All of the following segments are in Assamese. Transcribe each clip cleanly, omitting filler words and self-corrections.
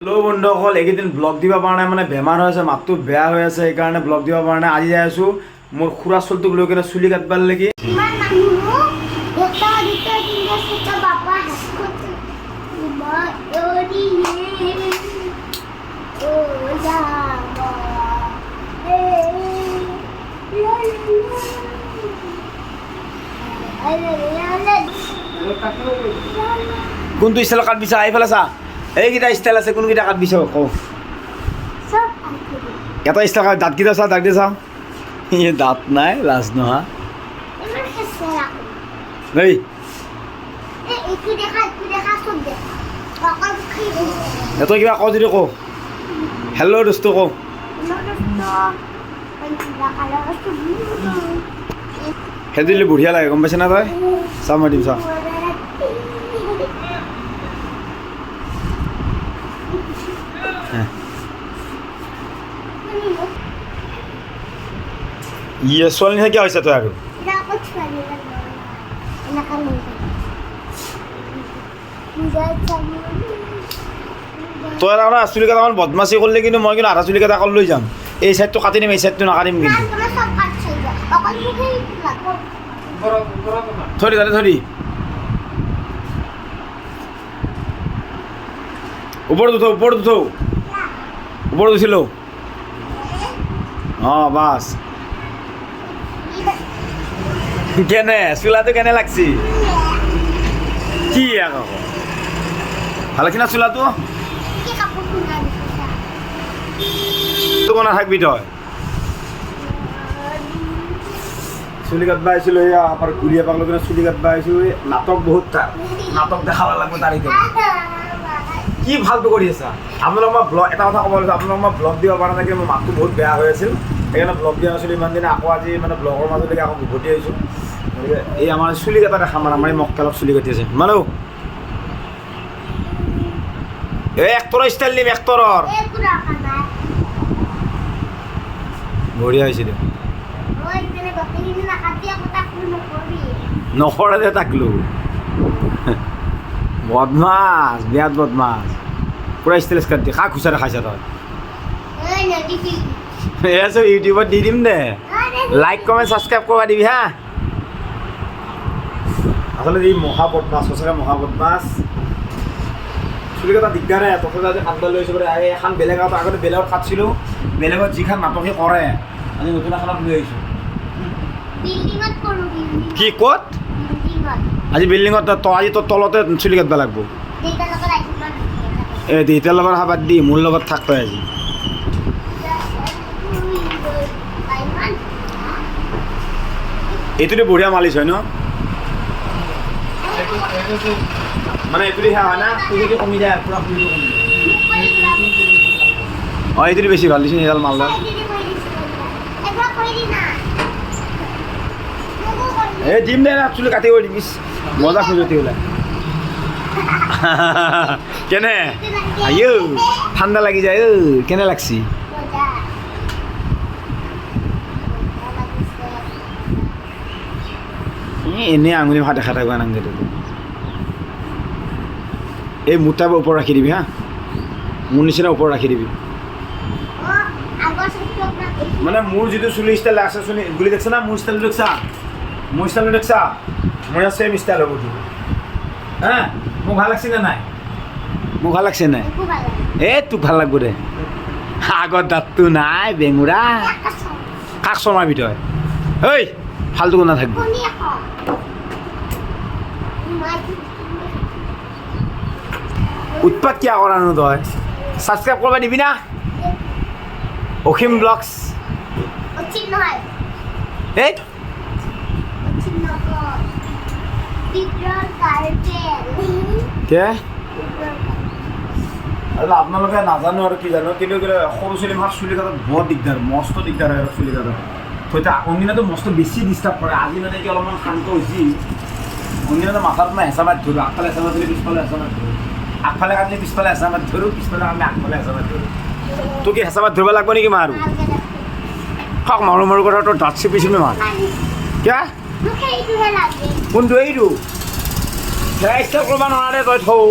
হেল্ল' বন্ধুসকল, এইকেইদিন ব্লগ দিব পৰা নাই, মানে বেমাৰ হৈ আছে, মাতটো বেয়া হৈ আছে, সেইকাৰণে ব্লগ দিব পৰা নাই। আজি যাই আছোঁ মোৰ খুৰা চলটোক লৈ কিনে চুলি কাটবাৰ লাগি। কোনটো ষ্টাইল কাটবিছা? এইফালে চা, এইকেইটা ষ্টাইল আছে, কোনকেইটা কাটবিছ কওঁ? এটা ষ্টাইল কাট, দাঁতকেইটা চা, দাঁতকেইটা চাওঁ। দাঁত নাই, লাজ নহা দেই। তই কিবা কওঁ যদি কওঁ। হেল্ল' দোস্ত কওঁ। সেইটো দিলে বঢ়িয়া লাগে, গম পাইছে না তই? চা মই দিম, চা। ইয়ে ছোৱালী নিচিনা কিয় হৈছে তই আৰু? তই এটা চুলি কেইটামান বদমাচি কৰিলে, কিন্তু মই কিন্তু আধা চুলি কেইটা অকল লৈ যাম। এই চাইডটো কাটি দিম, এই চাইডটো নাকাটিম কিন্তু। থৈ দি তাতে থৈ দি। ওপৰত উঠো, ওপৰত উঠো, ওপৰত উঠিলোঁ। অঁ বাছ। কেনে চোলাটো কেনে লাগছি? কি আকৌ ভাল লাগছি না চোলাটো? নাথাকবি তই। চুলি কাটবা আহিছিলোঁ, এয়া আমাৰ ঘূৰিয়া পাক লৈ চুলি কাটবা আহিছোঁ। নাটক বহুত, তাৰ নাটক দেখাব লাগব তাৰ এতিয়া। কি ভালটো কৰি আছা? আপোনালোক মই ব্লগ এটা কথা ক'ব লৈছোঁ, আপোনালোক মই ব্লগ দিব পৰা নাই, মোৰ মাতটো বহুত বেয়া হৈ আছিল, সেইকাৰণে ব্লগ দিয়া নাছিলোঁ ইমান দিনে। আকৌ আজি মানে ব্লগৰ মাজলৈকে আকৌ উভতি আহিছোঁ। গতিকে এই আমাৰ চুলি কাটা দেখা মানে আমাৰ এই মক্কেলক চুলি কাটি আছে। মানুহ এই এক্টৰৰ ষ্টাইল দিম, এক্টৰৰ। বঢ়িয়া হৈছে দিয়ক। নকৰে দে তাকলো। বদমাছ, বিৰাট বদমাছ, পুৰা ষ্টাইলিছ কাটি দিয়ে। কাক খুচা দেখাইছা তই? এই ইউটিউবত দি দিম দে, লাইক কমেণ্ট ছাবস্ক্ৰাইব কৰিব দিবি হা। আচলতে এই মহা বদমাছ, সঁচাকৈ মহা বদমাছ। চুলি কটা দিগদাৰে, তথাপি আজি কাটবা লৈছোঁ। এখন বেলেগত আগতে বেলেগত কাটছিলোঁ, বেলেগত যিখন নাটকে কৰে, আজি নতুন এখনত লৈ আহিছোঁ। কি ক'ত? আজি বিল্ডিঙত। আজি তোৰ তলতে চুলি কাটবা লাগব। এই দেউতাৰ লগত অহা বাদ দি মোৰ লগত থাক তই আজি। এইটোতো বঢ়িয়া মালিচ হয় ন? মানে এইটো সেয়া হয় না, পুলিটো কমি যায়, পুৰা পুলিটো কমি যায়। অঁ এইটোতো বেছি ভাল দিছোঁ, সেইডাল মালডাল। এই দিম দে না, চুলি কাটি কৰি দিবিছ, মজা খুজতি ওলাই। কেনে আইও ঠাণ্ডা লাগি যায়। কেনে লাগছি? এনেই আঙুলি ভাত দেখা থাকবা নাংগে। এই মোটা ওপৰত ৰাখি দিবি হা, মোৰ নিচিনা ওপৰত ৰাখি দিবি। মানে মোৰ যিটো চুলি ষ্টাইল আছে, চুলি গুলি দেখছা না? মোৰ ষ্টাইলটো দেখছা? মোৰ ষ্টাইলটো দেখছা? মোৰ চেম ষ্টাইল হ'ব তোৰ। হা মোক ভাল লাগছে নে নাই? মোক ভাল লাগছে নাই? এই তোক ভাল লাগব দে। আগত দাঁতটো নাই, বেঙুৰা। কাক চমাবি তই? ঐ ফাল্টু কোনা থাকবি। উৎপাত কিয় কৰানো তই? ছাবস্ক্ৰাইব কৰিব দিবি না? অসীম ব্লগছ। এই আপোনালোকে নাজানো আৰু কি জানো, কিন্তু সৰু ছোৱালী মাৰ চুলি কাটাত বৰ দিগদাৰ, মস্ত দিগদাৰ হয় আৰু চুলি কাটাত। হয়তো অন্যদিনাতো মস্ত বেছি ডিষ্টাৰ্ব কৰে, আজি মানে কি অলপমান শান্ত হৈছে। অন্যদিনা মাথাত মই হেঁচা মাৰি ধৰোঁ, আগফালে হেঁচা মাৰি ধৰি পিছফালে হেঁচা মাৰি ধৰোঁ, আগফালে কাটিলে পিছফালে হেঁচা মাৰি ধৰোঁ, পিছফালে কাটিলে আগফালে হেঁচা মাৰি ধৰোঁ। তোক কি হেঁচা মাৰি ধৰিব লাগিব নেকি মাৰ? খাওক মাৰো মাৰো কথা, তোৰ দাঁত চিপি চিপি মাৰ। কিয় কোনটো? এইটো হেয়াৰ ষ্টাইল কৰিব নোৱাৰে তই থৌ।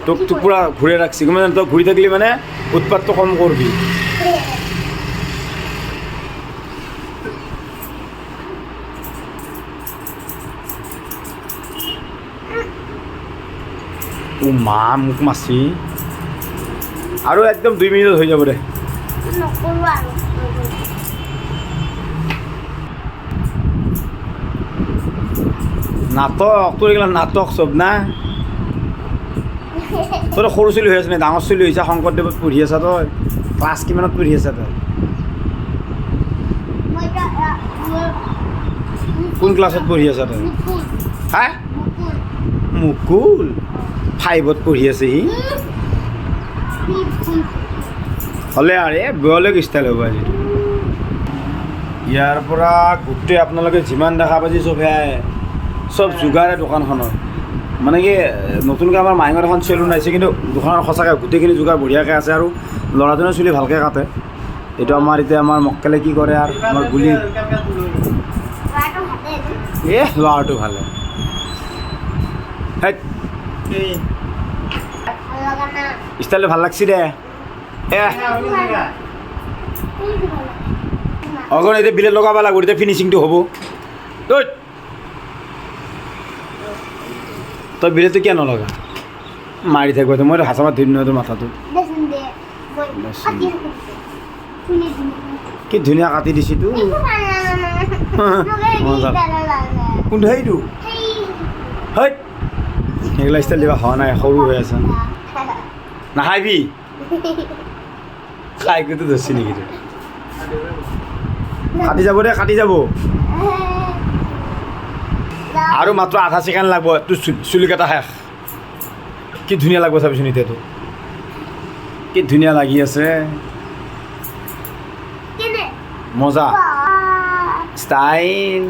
তোক তোক পূৰা ঘূৰে ৰাখছি মানে তই ঘূৰি থাকিলে মানে উৎপাতটো কম কৰবি ও মা মোক মাছি আৰু একদম 2 মিনিটত হৈ যাব দে নকৰোঁ আৰু নাটক তোৰ এইগিলা নাটক চব না তোৰ সৰু চলি হৈ আছে নে ডাঙৰ চলি হৈছে শংকৰদেৱত পঢ়ি আছা তই ক্লাছ কিমানত পঢ়ি আছা তই মই কোন ক্লাছত পঢ়ি আছা তই মুকুল হা মুকুল মুকুল 5ত পঢ়ি আছে সি হ'লে আৰু বেলেগ ষ্টাইল হ'ব আজি ইয়াৰ পৰা গোটেই আপোনালোকে যিমান দেখা পাইছে চব যোগাৰে দোকানখনৰ মানে কি নতুনকৈ আমাৰ মাইঙৰ এখন চেলুন আহিছে কিন্তু দোকানৰ সঁচাকৈ গোটেইখিনি যোগাৰ বঢ়িয়াকৈ আছে আৰু ল'ৰাজনে চুলি ভালকৈ কাটে এইটো আমাৰ এতিয়া আমাৰ মক্কেলে কি কৰে আৰু আমাৰ গুলি ল'ৰাটো ভালে ষ্টাইলটো ভাল লাগছি দে অগণ এতিয়া বিলেট লগাব লাগিব এতিয়া ফিনিচিংটো হ'ব তই বিলেটটো কিয় নলগা মাৰি থাকিব মই হাঁচামাত ধৰি নহয় তোৰ মাথাটো কি ধুনীয়া কাটি দিছিতো কোনটো সেইটো হয় সেইগিলা ষ্টাইল দিবা হোৱা নাই সৰু হৈ আছে নাখাবি খাই কিন্তু ধৰছি নেকি কাটি যাব দে কাটি যাব আৰু মাত্ৰ আধা ছেকেণ্ড লাগব তোৰ চুলি কাটা শেষ কি ধুনীয়া লাগব চাবিচোন এতিয়াতো কি ধুনীয়া লাগি আছে মজা ষ্টাইল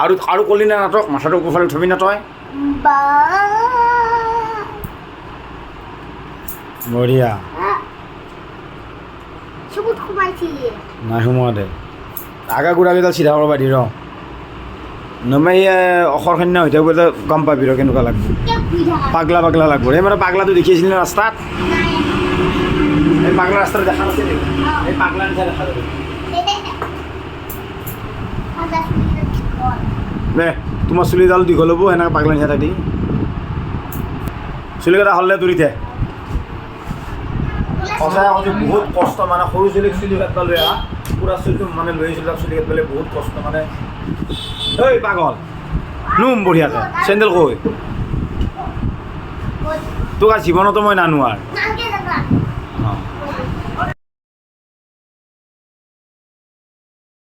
আৰু আৰু কলি না নাটক মাথাটো ওপৰফালে উঠাবি না তই বঢ়িয়া নাই সোমোৱা দে আগা গুড়াকেইডাল চিধা কৰিব দি ৰ নমাই অখৰখান্য হৈ থাকোঁ গম পাবি ৰ কেনেকুৱা লাগব পাগলা পাগলা লাগব এই মানে পাগলাটো দেখি আছিলি না ৰাস্তাত এই পাগলা ৰাস্তাটো দেখা নাছিল এই পাগলা নিচা দেখা যাব দে তোমাৰ চুলিডাল দীঘল হ'ব সেনেকৈ পাগলা নিচা থাকি চুলিকেইটা হ'লে দৌৰিতে সঁচাই কৈছোঁ বহুত কষ্ট মানে সৰু চুলি কাটবা লৈ আহা পুৰা চুলিটো মানে লৈ আহিছিলোঁ চুলি কাটবলৈ বহুত কষ্ট মানে ঐ পাগল নুম বঢ়িয়াকৈ চেণ্ডেল কৈ তোক জীৱনতো মই নানো আৰু